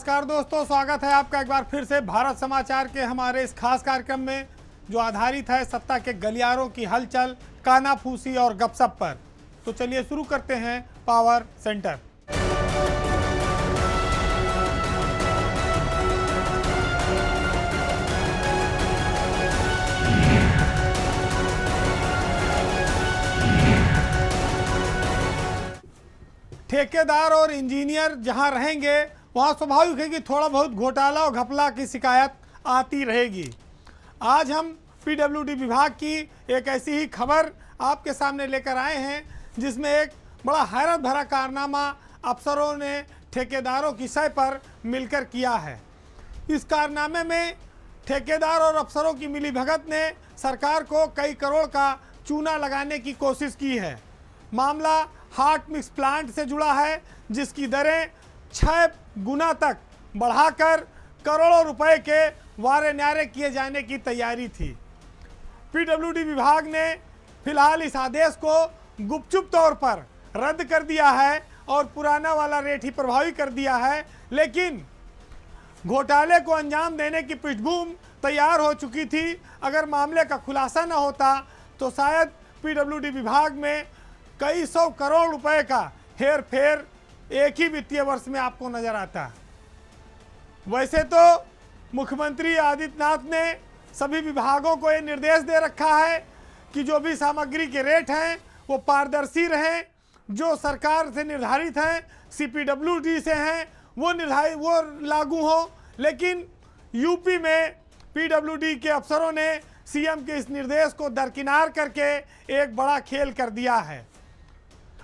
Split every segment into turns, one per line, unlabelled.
नमस्कार दोस्तों, स्वागत है आपका एक बार फिर से भारत समाचार के हमारे इस खास कार्यक्रम में जो आधारित है सत्ता के गलियारों की हलचल, कानाफूसी और गपशप पर। तो चलिए शुरू करते हैं पावर सेंटर। ठेकेदार और इंजीनियर जहां रहेंगे वहां स्वाभाविक है कि थोड़ा बहुत घोटाला और घपला की शिकायत आती रहेगी। आज हम पीडब्ल्यूडी विभाग की एक ऐसी ही खबर आपके सामने लेकर आए हैं जिसमें एक बड़ा हैरत भरा कारनामा अफसरों ने ठेकेदारों की सय पर मिलकर किया है। इस कारनामे में ठेकेदार और अफसरों की मिलीभगत ने सरकार को कई करोड़ का चूना लगाने की कोशिश की है। मामला हार्ट मिक्स प्लांट से जुड़ा है जिसकी दरें 6 गुना तक बढ़ाकर करोड़ों रुपए के वारे न्यारे किए जाने की तैयारी थी। पीडब्ल्यूडी विभाग ने फिलहाल इस आदेश को गुपचुप तौर पर रद्द कर दिया है और पुराना वाला रेट ही प्रभावी कर दिया है, लेकिन घोटाले को अंजाम देने की पृष्ठभूमि तैयार हो चुकी थी। अगर मामले का खुलासा न होता तो शायद पीडब्ल्यूडी विभाग में कई सौ करोड़ रुपए का हेर फेर एक ही वित्तीय वर्ष में आपको नजर आता। वैसे तो मुख्यमंत्री आदित्यनाथ ने सभी विभागों को ये निर्देश दे रखा है कि जो भी सामग्री के रेट हैं वो पारदर्शी रहें, जो सरकार से निर्धारित हैं, सीपीडब्ल्यूडी से हैं, वो लागू हो। लेकिन यूपी में पीडब्ल्यूडी के अफसरों ने सीएम के इस निर्देश को दरकिनार करके एक बड़ा खेल कर दिया है।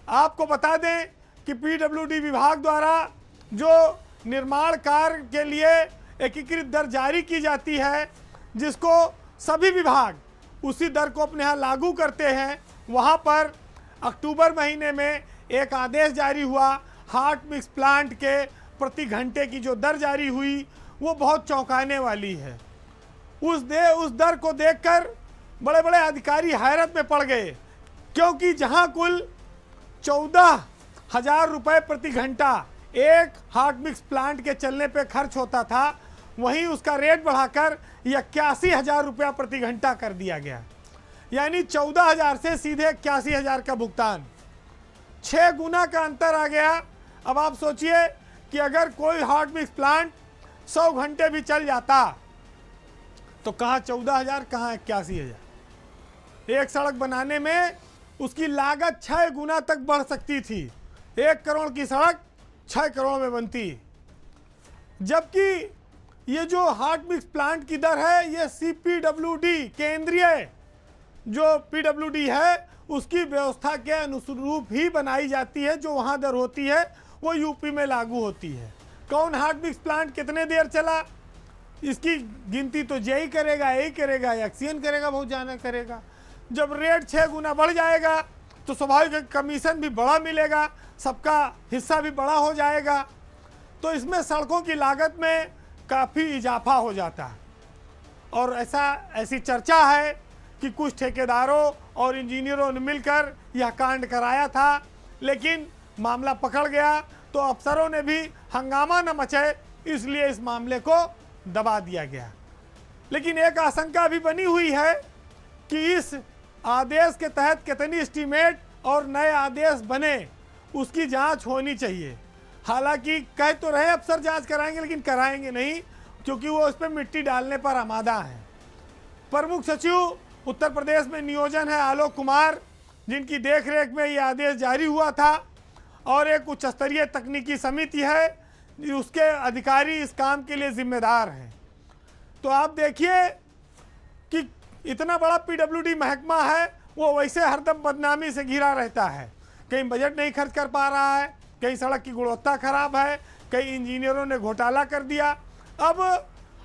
आपको बता दें कि पीडब्ल्यूडी विभाग द्वारा जो निर्माण कार्य के लिए एकीकृत दर जारी की जाती है, जिसको सभी विभाग उसी दर को अपने यहाँ लागू करते हैं, वहाँ पर अक्टूबर महीने में एक आदेश जारी हुआ। हार्ट मिक्स प्लांट के प्रति घंटे की जो दर जारी हुई वो बहुत चौंकाने वाली है। उस दर को देखकर बड़े बड़े अधिकारी हैरत में पड़ गए, क्योंकि जहाँ कुल 14,000 रुपये प्रति घंटा एक हार्ट मिक्स प्लांट के चलने पे खर्च होता था, वहीं उसका रेट बढ़ाकर 81,000 रुपया प्रति घंटा कर दिया गया। यानी 14,000 से सीधे 81,000 का भुगतान, 6 गुना का अंतर आ गया। अब आप सोचिए कि अगर कोई हार्ट मिक्स प्लांट 100 घंटे भी चल जाता तो कहाँ 14,000, कहाँ 81,000। एक सड़क बनाने में उसकी लागत 6 गुना तक बढ़ सकती थी। 1 करोड़ की सड़क 6 करोड़ में बनती, जबकि ये जो हार्ट मिक्स प्लांट की दर है ये सीपीडब्ल्यूडी केंद्रीय जो पीडब्ल्यूडी है उसकी व्यवस्था के अनुरूप ही बनाई जाती है। जो वहाँ दर होती है वो यूपी में लागू होती है। कौन हार्ट मिक्स प्लांट कितने देर चला इसकी गिनती तो जेई करेगा, यही करेगा, एक्सीएन करेगा, बहुत ज़्यादा करेगा। जब रेट 6 गुना बढ़ जाएगा तो स्वाभाविक कमीशन भी बड़ा मिलेगा, सबका हिस्सा भी बड़ा हो जाएगा। तो इसमें सड़कों की लागत में काफ़ी इजाफा हो जाता है। और ऐसी चर्चा है कि कुछ ठेकेदारों और इंजीनियरों ने मिलकर यह कांड कराया था, लेकिन मामला पकड़ गया तो अफसरों ने भी हंगामा न मचे, इसलिए इस मामले को दबा दिया गया। लेकिन एक आशंका भी बनी हुई है कि इस आदेश के तहत कितनी एस्टीमेट और नए आदेश बने उसकी जांच होनी चाहिए। हालांकि कह तो रहे अफसर जांच कराएंगे, लेकिन कराएंगे नहीं, क्योंकि वो उस पर मिट्टी डालने पर आमादा है। प्रमुख सचिव उत्तर प्रदेश में नियोजन है आलोक कुमार, जिनकी देखरेख में ये आदेश जारी हुआ था, और एक उच्च स्तरीय तकनीकी समिति है, उसके अधिकारी इस काम के लिए जिम्मेदार हैं। तो आप देखिए कि इतना बड़ा पीडब्ल्यूडी महकमा है, वो वैसे हरदम बदनामी से घिरा रहता है। कहीं बजट नहीं खर्च कर पा रहा है, कहीं सड़क की गुणवत्ता खराब है, कई इंजीनियरों ने घोटाला कर दिया। अब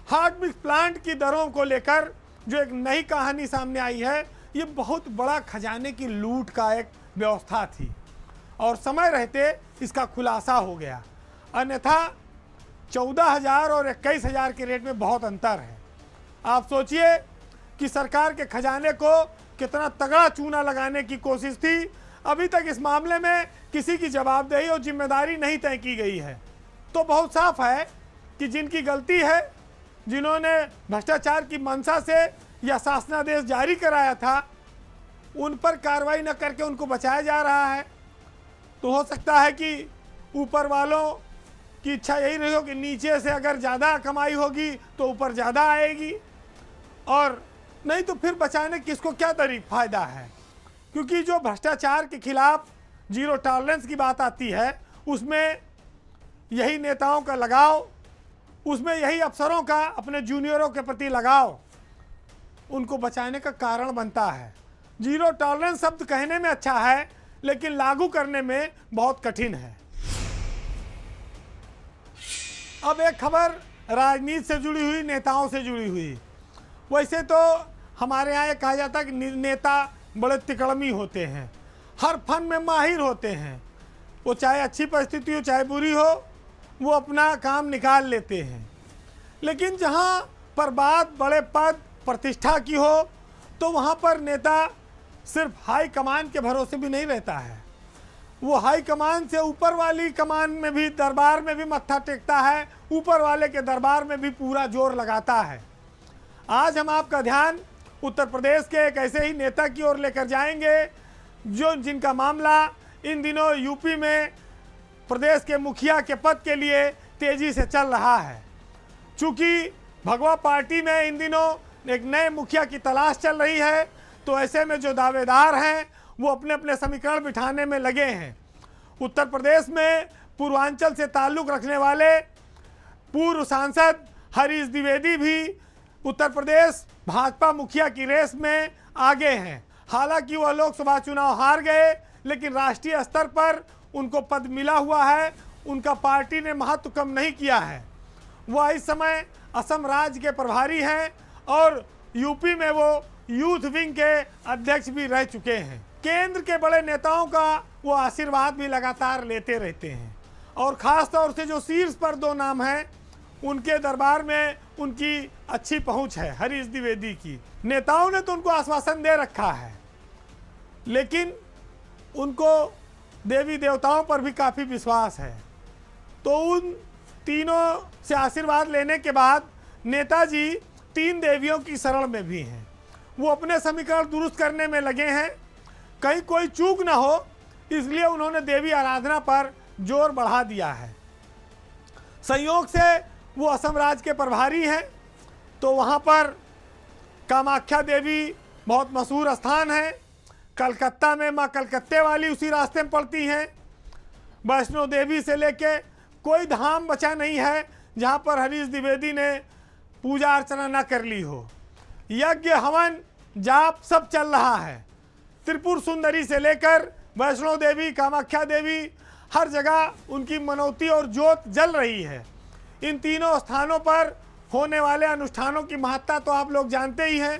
हार्ट मिक्स प्लांट की दरों को लेकर जो एक नई कहानी सामने आई है, ये बहुत बड़ा खजाने की लूट का एक व्यवस्था थी और समय रहते इसका खुलासा हो गया। अन्यथा 14,000 और 21,000 के रेट में बहुत अंतर है। आप सोचिए कि सरकार के खजाने को कितना तगड़ा चूना लगाने की कोशिश थी। अभी तक इस मामले में किसी की जवाबदेही और जिम्मेदारी नहीं तय की गई है। तो बहुत साफ है कि जिनकी गलती है, जिन्होंने भ्रष्टाचार की मंशा से यह शासनादेश जारी कराया था, उन पर कार्रवाई न करके उनको बचाया जा रहा है। तो हो सकता है कि ऊपर वालों की इच्छा यही रही हो कि नीचे से अगर ज़्यादा कमाई होगी तो ऊपर ज़्यादा आएगी, और नहीं तो फिर बचाने किसको क्या फ़ायदा है। क्योंकि जो भ्रष्टाचार के खिलाफ जीरो टॉलरेंस की बात आती है, उसमें यही नेताओं का लगाव, उसमें यही अफसरों का अपने जूनियरों के प्रति लगाव उनको बचाने का कारण बनता है। जीरो टॉलरेंस शब्द कहने में अच्छा है, लेकिन लागू करने में बहुत कठिन है। अब एक खबर राजनीति से जुड़ी हुई, नेताओं से जुड़ी हुई। वैसे तो हमारे यहाँ कहा जाता है कि नेता बड़े तिकड़मी होते हैं, हर फन में माहिर होते हैं। वो चाहे अच्छी परिस्थिति हो चाहे बुरी हो, वो अपना काम निकाल लेते हैं। लेकिन जहाँ पर बात बड़े पद प्रतिष्ठा की हो, तो वहाँ पर नेता सिर्फ हाई कमान के भरोसे भी नहीं रहता है। वो हाई कमान से ऊपर वाली कमान में भी, दरबार में भी मत्था टेकता है, ऊपर वाले के दरबार में भी पूरा जोर लगाता है। आज हम आपका ध्यान उत्तर प्रदेश के एक ऐसे ही नेता की ओर लेकर जाएंगे, जिनका मामला इन दिनों यूपी में प्रदेश के मुखिया के पद के लिए तेजी से चल रहा है। चूँकि भगवा पार्टी में इन दिनों एक नए मुखिया की तलाश चल रही है, तो ऐसे में जो दावेदार हैं वो अपने अपने समीकरण बिठाने में लगे हैं। उत्तर प्रदेश में पूर्वांचल से ताल्लुक़ रखने वाले पूर्व सांसद हरीश द्विवेदी भी उत्तर प्रदेश भाजपा मुखिया की रेस में आगे हैं। हालांकि वह लोकसभा चुनाव हार गए, लेकिन राष्ट्रीय स्तर पर उनको पद मिला हुआ है, उनका पार्टी ने महत्व कम नहीं किया है। वह इस समय असम राज्य के प्रभारी हैं और यूपी में वो यूथ विंग के अध्यक्ष भी रह चुके हैं। केंद्र के बड़े नेताओं का वो आशीर्वाद भी लगातार लेते रहते हैं, और ख़ास तौर से जो शीर्ष पर दो नाम हैं, उनके दरबार में उनकी अच्छी पहुंच है, हरीश द्विवेदी की। नेताओं ने तो उनको आश्वासन दे रखा है, लेकिन उनको देवी देवताओं पर भी काफ़ी विश्वास है। तो उन तीनों से आशीर्वाद लेने के बाद नेताजी 3 देवियों की शरण में भी हैं। वो अपने समीकरण दुरुस्त करने में लगे हैं, कहीं कोई चूक ना हो, इसलिए उन्होंने देवी आराधना पर जोर बढ़ा दिया है। संयोग से वो असम राज्य के प्रभारी हैं, तो वहाँ पर कामाख्या देवी बहुत मशहूर स्थान है। कलकत्ता में माँ कलकत्ते वाली उसी रास्ते में पड़ती हैं। वैष्णो देवी से लेके कोई धाम बचा नहीं है जहाँ पर हरीश द्विवेदी ने पूजा अर्चना न कर ली हो। यज्ञ हवन जाप सब चल रहा है। त्रिपुर सुंदरी से लेकर वैष्णो देवी, कामाख्या देवी, हर जगह उनकी मनौती और ज्योत जल रही है। इन तीनों स्थानों पर होने वाले अनुष्ठानों की महत्ता तो आप लोग जानते ही हैं,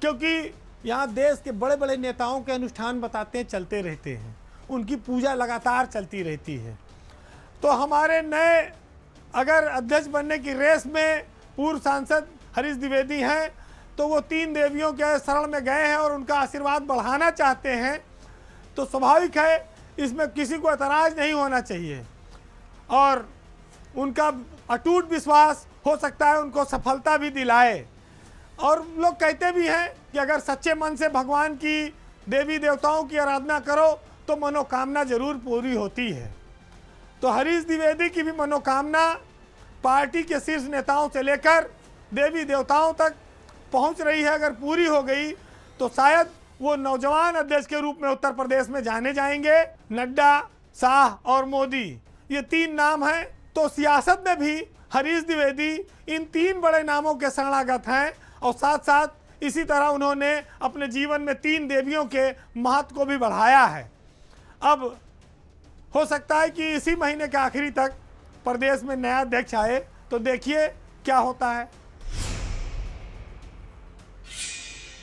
क्योंकि यहाँ देश के बड़े बड़े नेताओं के अनुष्ठान बताते चलते रहते हैं, उनकी पूजा लगातार चलती रहती है। तो हमारे नए अगर अध्यक्ष बनने की रेस में पूर्व सांसद हरीश द्विवेदी हैं, तो वो 3 देवियों के शरण में गए हैं और उनका आशीर्वाद बढ़ाना चाहते हैं। तो स्वाभाविक है, इसमें किसी को एतराज़ नहीं होना चाहिए, और उनका अटूट विश्वास हो सकता है उनको सफलता भी दिलाए। और लोग कहते भी हैं कि अगर सच्चे मन से भगवान की, देवी देवताओं की आराधना करो तो मनोकामना जरूर पूरी होती है। तो हरीश द्विवेदी की भी मनोकामना पार्टी के शीर्ष नेताओं से लेकर देवी देवताओं तक पहुंच रही है। अगर पूरी हो गई तो शायद वो नौजवान अध्यक्ष के रूप में उत्तर प्रदेश में जाने जाएंगे। नड्डा, शाह और मोदी, ये 3 नाम हैं। तो सियासत में भी हरीश द्विवेदी इन 3 बड़े नामों के शरणागत हैं, और साथ साथ इसी तरह उन्होंने अपने जीवन में 3 देवियों के महत्व को भी बढ़ाया है। अब हो सकता है कि इसी महीने के आखिरी तक प्रदेश में नया अध्यक्ष आए, तो देखिए क्या होता है।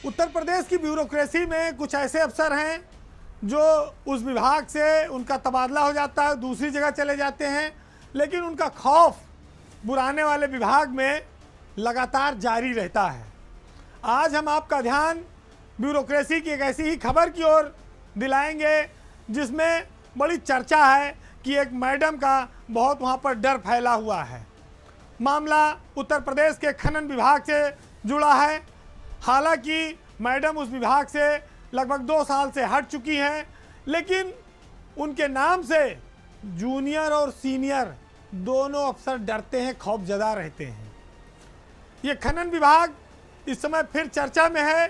उत्तर प्रदेश की ब्यूरोक्रेसी में कुछ ऐसे अफसर हैं जो उस विभाग से उनका तबादला हो जाता है, दूसरी जगह चले जाते हैं, लेकिन उनका खौफ बुलाने वाले विभाग में लगातार जारी रहता है। आज हम आपका ध्यान ब्यूरोक्रेसी की एक ऐसी ही खबर की ओर दिलाएंगे जिसमें बड़ी चर्चा है कि एक मैडम का बहुत वहाँ पर डर फैला हुआ है। मामला उत्तर प्रदेश के खनन विभाग से जुड़ा है। हालांकि मैडम उस विभाग से लगभग 2 साल से हट चुकी हैं, लेकिन उनके नाम से जूनियर और सीनियर दोनों अफसर डरते हैं, खौफजदा रहते हैं। ये खनन विभाग इस समय फिर चर्चा में है,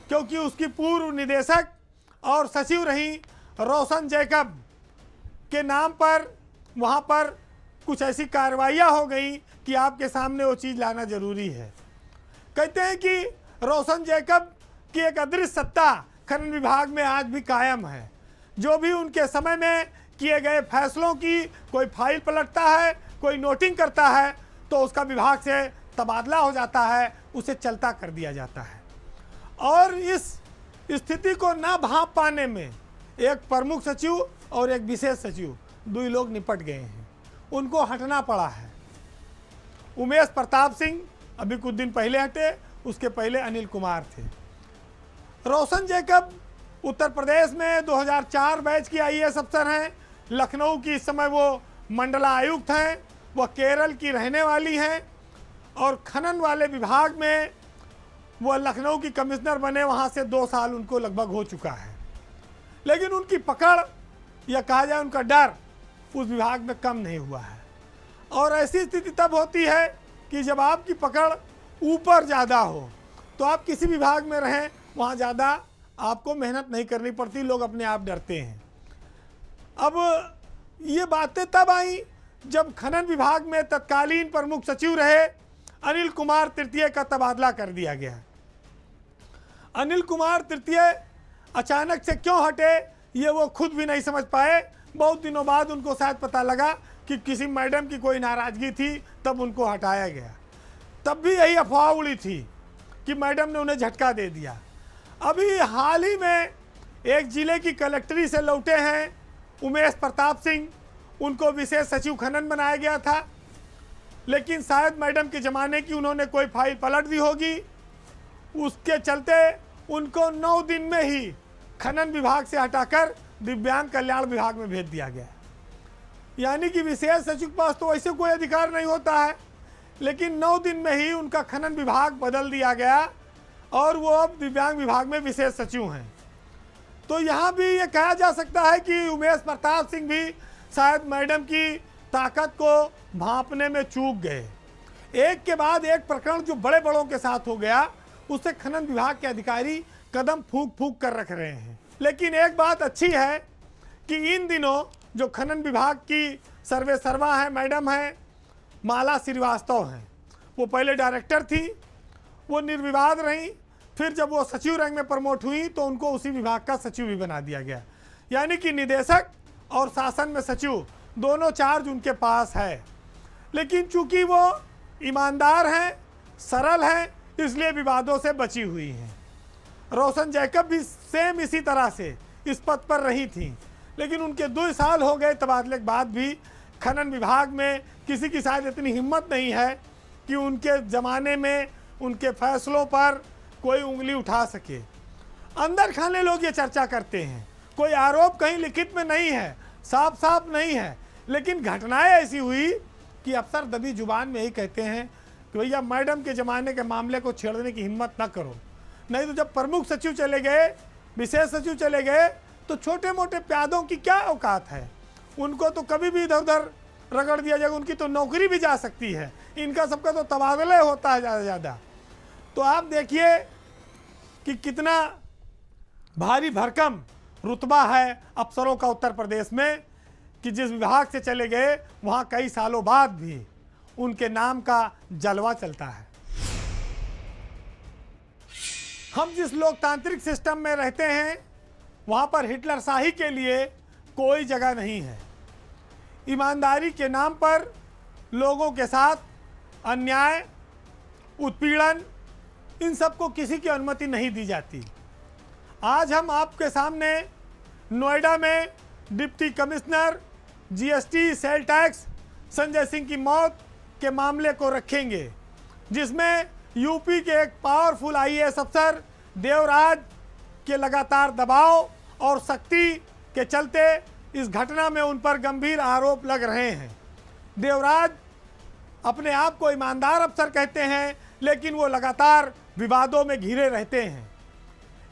क्योंकि उसकी पूर्व निदेशक और सचिव रही रोशन जैकब के नाम पर वहाँ पर कुछ ऐसी कार्रवाइयाँ हो गई कि आपके सामने वो चीज़ लाना ज़रूरी है। कहते हैं कि रोशन जैकब की एक अदृश्य सत्ता खनन विभाग में आज भी कायम है। जो भी उनके समय में किए गए फैसलों की कोई फाइल पलटता है, कोई नोटिंग करता है, तो उसका विभाग से तबादला हो जाता है, उसे चलता कर दिया जाता है। और इस स्थिति को ना भांप पाने में एक प्रमुख सचिव और एक विशेष सचिव 2 लोग निपट गए हैं, उनको हटना पड़ा है। उमेश प्रताप सिंह अभी कुछ दिन पहले हटे, उसके पहले अनिल कुमार थे। रोशन जैकब उत्तर प्रदेश में 2004 बैच की आईएएस अफसर हैं। लखनऊ की इस समय वो मंडला आयुक्त हैं। वह केरल की रहने वाली हैं और खनन वाले विभाग में वह लखनऊ की कमिश्नर बने, वहाँ से 2 साल उनको लगभग हो चुका है। लेकिन उनकी पकड़ या कहा जाए उनका डर उस विभाग में कम नहीं हुआ है। और ऐसी स्थिति तब होती है कि जब आपकी पकड़ ऊपर ज़्यादा हो, तो आप किसी विभाग में रहें, वहाँ ज़्यादा आपको मेहनत नहीं करनी पड़ती, लोग अपने आप डरते हैं। अब ये बातें तब आई जब खनन विभाग में तत्कालीन प्रमुख सचिव रहे अनिल कुमार तृतीय का तबादला कर दिया गया। अनिल कुमार तृतीय अचानक से क्यों हटे, ये वो खुद भी नहीं समझ पाए। बहुत दिनों बाद उनको शायद पता लगा कि किसी मैडम की कोई नाराज़गी थी, तब उनको हटाया गया। तब भी यही अफवाह उड़ी थी कि मैडम ने उन्हें झटका दे दिया। अभी हाल ही में एक जिले की कलेक्टरी से लौटे हैं उमेश प्रताप सिंह, उनको विशेष सचिव खनन बनाया गया था, लेकिन शायद मैडम के ज़माने की उन्होंने कोई फाइल पलट दी होगी। उसके चलते उनको 9 दिन में ही खनन विभाग से हटाकर दिव्यांग कल्याण विभाग में भेज दिया गया। यानी कि विशेष सचिव के पास तो ऐसे कोई अधिकार नहीं होता है, लेकिन 9 दिन में ही उनका खनन विभाग बदल दिया गया और वो अब दिव्यांग विभाग में विशेष सचिव हैं। तो यहाँ भी ये कहा जा सकता है कि उमेश प्रताप सिंह भी शायद मैडम की ताकत को भांपने में चूक गए। एक के बाद एक प्रकरण जो बड़े बड़ों के साथ हो गया, उससे खनन विभाग के अधिकारी कदम फूंक फूंक कर रख रहे हैं। लेकिन एक बात अच्छी है कि इन दिनों जो खनन विभाग की सर्वे सर्वा है मैडम हैं माला श्रीवास्तव हैं, वो पहले डायरेक्टर थी, वो निर्विवाद रहीं। फिर जब वो सचिव रैंक में प्रमोट हुई तो उनको उसी विभाग का सचिव भी बना दिया गया। यानी कि निदेशक और शासन में सचिव दोनों चार्ज उनके पास है। लेकिन चूंकि वो ईमानदार हैं, सरल हैं, इसलिए विवादों से बची हुई हैं। रोशन जैकब भी सेम इसी तरह से इस पद पर रही थी, लेकिन उनके 2 साल हो गए तबादले के बाद भी खनन विभाग में किसी की शायद इतनी हिम्मत नहीं है कि उनके ज़माने में उनके फैसलों पर कोई उंगली उठा सके। अंदर खाने लोग ये चर्चा करते हैं, कोई आरोप कहीं लिखित में नहीं है, साफ साफ नहीं है, लेकिन घटनाएं ऐसी हुई कि अफसर दबी जुबान में यही कहते हैं कि भैया मैडम के ज़माने के मामले को छेड़ने की हिम्मत ना करो। नहीं तो जब प्रमुख सचिव चले गए, विशेष सचिव चले गए, तो छोटे मोटे प्यादों की क्या औकात है, उनको तो कभी भी इधर उधर रगड़ दिया जाएगा, उनकी तो नौकरी भी जा सकती है। इनका सबका तो तबादला होता है ज़्यादा से ज़्यादा। तो आप देखिए कि कितना भारी भरकम रुतबा है अफसरों का उत्तर प्रदेश में कि जिस विभाग से चले गए वहाँ कई सालों बाद भी उनके नाम का जलवा चलता है। हम जिस लोकतांत्रिक सिस्टम में रहते हैं वहाँ पर हिटलरशाही के लिए कोई जगह नहीं है। ईमानदारी के नाम पर लोगों के साथ अन्याय, उत्पीड़न, इन सब को किसी की अनुमति नहीं दी जाती। आज हम आपके सामने नोएडा में deputy commissioner GST sale tax Sanjay Singh की मौत के मामले को रखेंगे, जिसमें यूपी के एक पावरफुल आईएएस अफसर देवराज के लगातार दबाव और सख्ती के चलते इस घटना में उन पर गंभीर आरोप लग रहे हैं। देवराज अपने आप को ईमानदार अफसर कहते हैं, लेकिन वो लगातार विवादों में घिरे रहते हैं।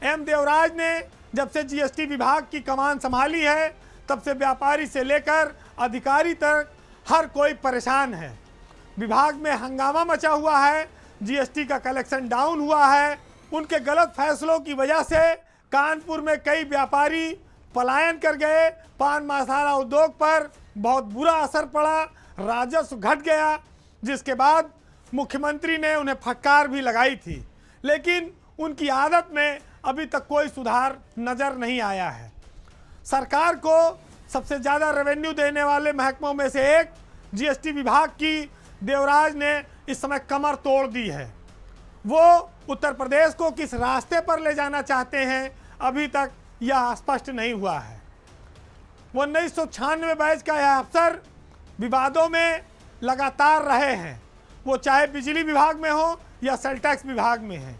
एम देवराज ने जब से जीएसटी विभाग की कमान संभाली है, तब से व्यापारी से लेकर अधिकारी तक हर कोई परेशान है। विभाग में हंगामा मचा हुआ है, जीएसटी का कलेक्शन डाउन हुआ है। उनके गलत फैसलों की वजह से कानपुर में कई व्यापारी पलायन कर गए। पान मसाला उद्योग पर बहुत बुरा असर पड़ा, राजस्व घट गया, जिसके बाद मुख्यमंत्री ने उन्हें फटकार भी लगाई थी, लेकिन उनकी आदत में अभी तक कोई सुधार नज़र नहीं आया है। सरकार को सबसे ज़्यादा रेवेन्यू देने वाले महकमों में से एक जीएसटी विभाग की देवराज ने इस समय कमर तोड़ दी है। वो उत्तर प्रदेश को किस रास्ते पर ले जाना चाहते हैं, अभी तक यह स्पष्ट नहीं हुआ है। वो 1996 बैच का यह अफसर विवादों में लगातार रहे हैं, वो चाहे बिजली विभाग में हो या सेल टैक्स विभाग में है।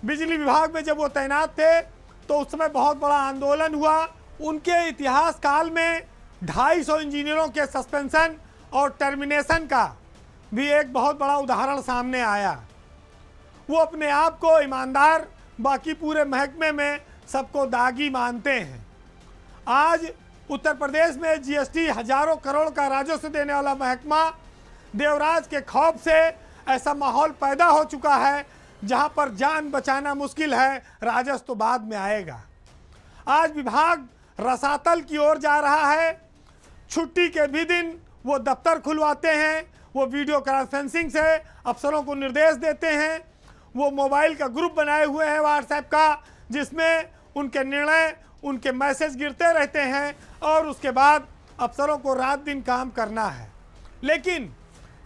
बिजली विभाग में जब वो तैनात थे तो उस समय बहुत बड़ा आंदोलन हुआ। उनके इतिहास काल में 250 इंजीनियरों के सस्पेंशन और टर्मिनेशन का भी एक बहुत बड़ा उदाहरण सामने आया। वो अपने आप को ईमानदार, बाकी पूरे महकमे में सबको दागी मानते हैं। आज उत्तर प्रदेश में जीएसटी हजारों करोड़ का राजस्व देने वाला महकमा देवराज के खौफ से ऐसा माहौल पैदा हो चुका है जहां पर जान बचाना मुश्किल है, राजस्व तो बाद में आएगा। आज विभाग रसातल की ओर जा रहा है। छुट्टी के भी दिन वो दफ्तर खुलवाते हैं, वो वीडियो कॉन्फ्रेंसिंग से अफसरों को निर्देश देते हैं, वो मोबाइल का ग्रुप बनाए हुए हैं व्हाट्सएप का, जिसमें उनके निर्णय, उनके मैसेज गिरते रहते हैं और उसके बाद अफसरों को रात दिन काम करना है। लेकिन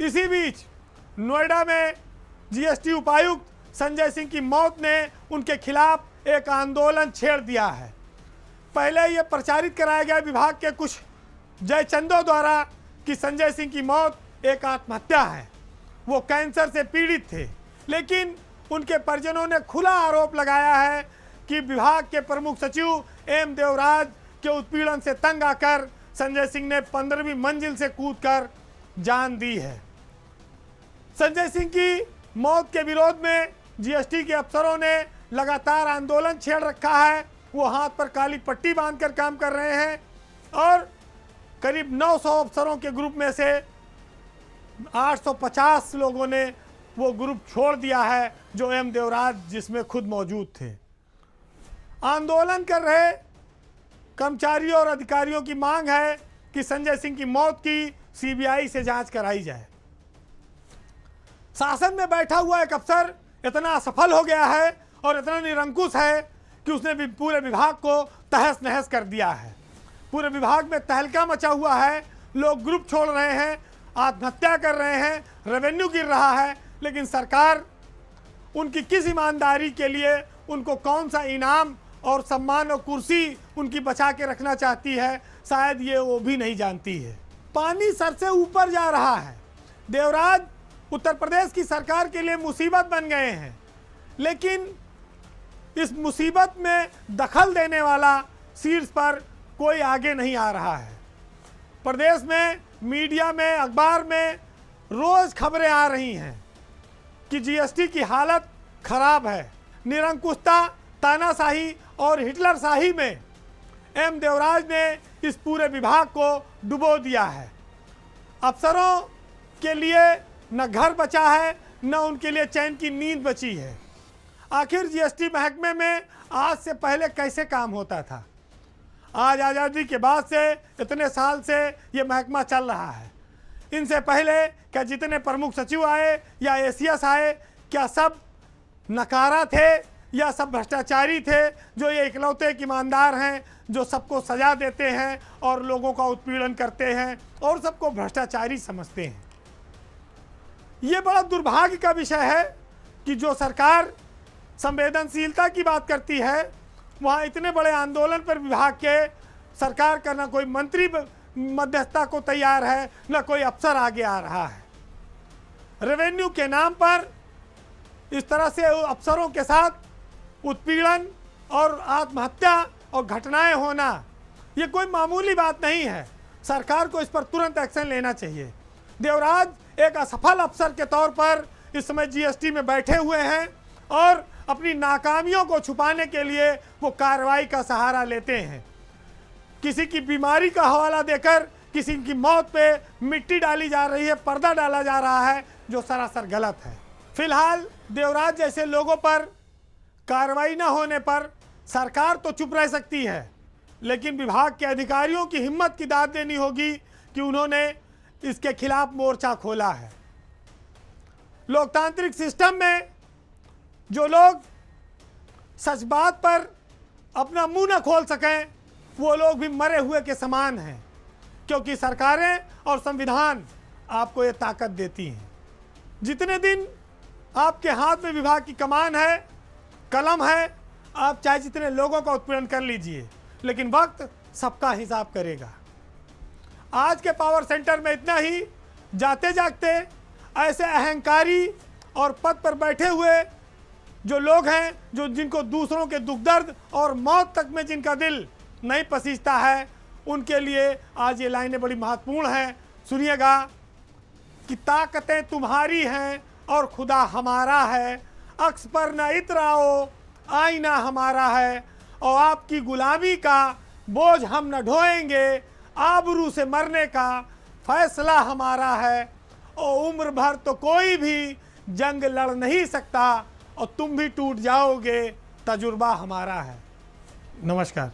इसी बीच नोएडा में जीएसटी उपायुक्त संजय सिंह की मौत ने उनके खिलाफ एक आंदोलन छेड़ दिया है। पहले ये प्रचारित कराया गया विभाग के कुछ जयचंदों द्वारा कि संजय सिंह की मौत एक आत्महत्या है, वो कैंसर से पीड़ित थे, लेकिन उनके परिजनों ने खुला आरोप लगाया है कि विभाग के प्रमुख सचिव एम देवराज के उत्पीड़न से तंग आकर संजय सिंह ने 15वीं मंजिल से कूदकर जान दी है। संजय सिंह की मौत के विरोध में जीएसटी के अफसरों ने लगातार आंदोलन छेड़ रखा है। वो हाथ पर काली पट्टी बांधकर काम कर रहे हैं और करीब 900 अफसरों के ग्रुप में से 850 लोगों ने वो ग्रुप छोड़ दिया है, जो एम देवराज जिसमें खुद मौजूद थे। आंदोलन कर रहे कर्मचारियों और अधिकारियों की मांग है कि संजय सिंह की मौत की सीबीआई से जांच कराई जाए। शासन में बैठा हुआ एक अफसर इतना असफल हो गया है और इतना निरंकुश है कि उसने भी पूरे विभाग को तहस नहस कर दिया है। पूरे विभाग में तहलका मचा हुआ है, लोग ग्रुप छोड़ रहे हैं, आत्महत्या कर रहे हैं, रेवेन्यू गिर रहा है, लेकिन सरकार उनकी किस ईमानदारी के लिए उनको कौन सा इनाम और सम्मान और कुर्सी उनकी बचा के रखना चाहती है, शायद ये वो भी नहीं जानती है। पानी सर से ऊपर जा रहा है। देवराज उत्तर प्रदेश की सरकार के लिए मुसीबत बन गए हैं, लेकिन इस मुसीबत में दखल देने वाला शीर्ष पर कोई आगे नहीं आ रहा है। प्रदेश में मीडिया में, अखबार में रोज़ खबरें आ रही हैं कि जीएसटी की हालत खराब है। निरंकुशता, तानाशाही और हिटलरशाही में एम देवराज ने इस पूरे विभाग को डुबो दिया है। अफसरों के लिए न घर बचा है, न उनके लिए चैन की नींद बची है। आखिर जीएसटी महकमे में आज से पहले कैसे काम होता था? आज आज़ादी के बाद से इतने साल से ये महकमा चल रहा है। इनसे पहले क्या जितने प्रमुख सचिव आए या एसीएस आए, क्या सब नकारा थे या सब भ्रष्टाचारी थे, जो ये इकलौते एक ईमानदार हैं, जो सबको सजा देते हैं और लोगों का उत्पीड़न करते हैं और सबको भ्रष्टाचारी समझते हैं? ये बड़ा दुर्भाग्य का विषय है कि जो सरकार संवेदनशीलता की बात करती है, वहाँ इतने बड़े आंदोलन पर विभाग के सरकार का न कोई मंत्री मध्यस्थता को तैयार है, न कोई अफसर आगे आ रहा है। रेवेन्यू के नाम पर इस तरह से अफसरों के साथ उत्पीड़न और आत्महत्या और घटनाएं होना, ये कोई मामूली बात नहीं है। सरकार को इस पर तुरंत एक्शन लेना चाहिए। देवराज एक असफल अफसर के तौर पर इस समय जीएसटी में बैठे हुए हैं और अपनी नाकामियों को छुपाने के लिए वो कार्रवाई का सहारा लेते हैं। किसी की बीमारी का हवाला देकर किसी की मौत पे मिट्टी डाली जा रही है, पर्दा डाला जा रहा है, जो सरासर गलत है। फिलहाल देवराज जैसे लोगों पर कार्रवाई न होने पर सरकार तो चुप रह सकती है, लेकिन विभाग के अधिकारियों की हिम्मत की दाद देनी होगी कि उन्होंने इसके खिलाफ मोर्चा खोला है। लोकतांत्रिक सिस्टम में जो लोग सच बात पर अपना मुंह न खोल सकें, वो लोग भी मरे हुए के समान हैं, क्योंकि सरकारें और संविधान आपको ये ताकत देती हैं। जितने दिन आपके हाथ में विभाग की कमान है, कलम है, आप चाहे जितने लोगों का उत्पीड़न कर लीजिए, लेकिन वक्त सबका हिसाब करेगा। आज के पावर सेंटर में इतना ही। जाते जागते ऐसे अहंकारी और पद पर बैठे हुए जो लोग हैं, जो जिनको दूसरों के दुख दर्द और मौत तक में जिनका दिल नहीं पसीजता है, उनके लिए आज ये लाइनें बड़ी महत्वपूर्ण हैं। सुनिएगा कि ताकतें तुम्हारी हैं और खुदा हमारा है, अक्स पर न इतराओ, आईना हमारा है, और आपकी गुलामी का बोझ हम न ढोएंगे, आबरू से मरने का फैसला हमारा है, और उम्र भर तो कोई भी जंग लड़ नहीं सकता, और तुम भी टूट जाओगे, तजुर्बा हमारा है। नमस्कार।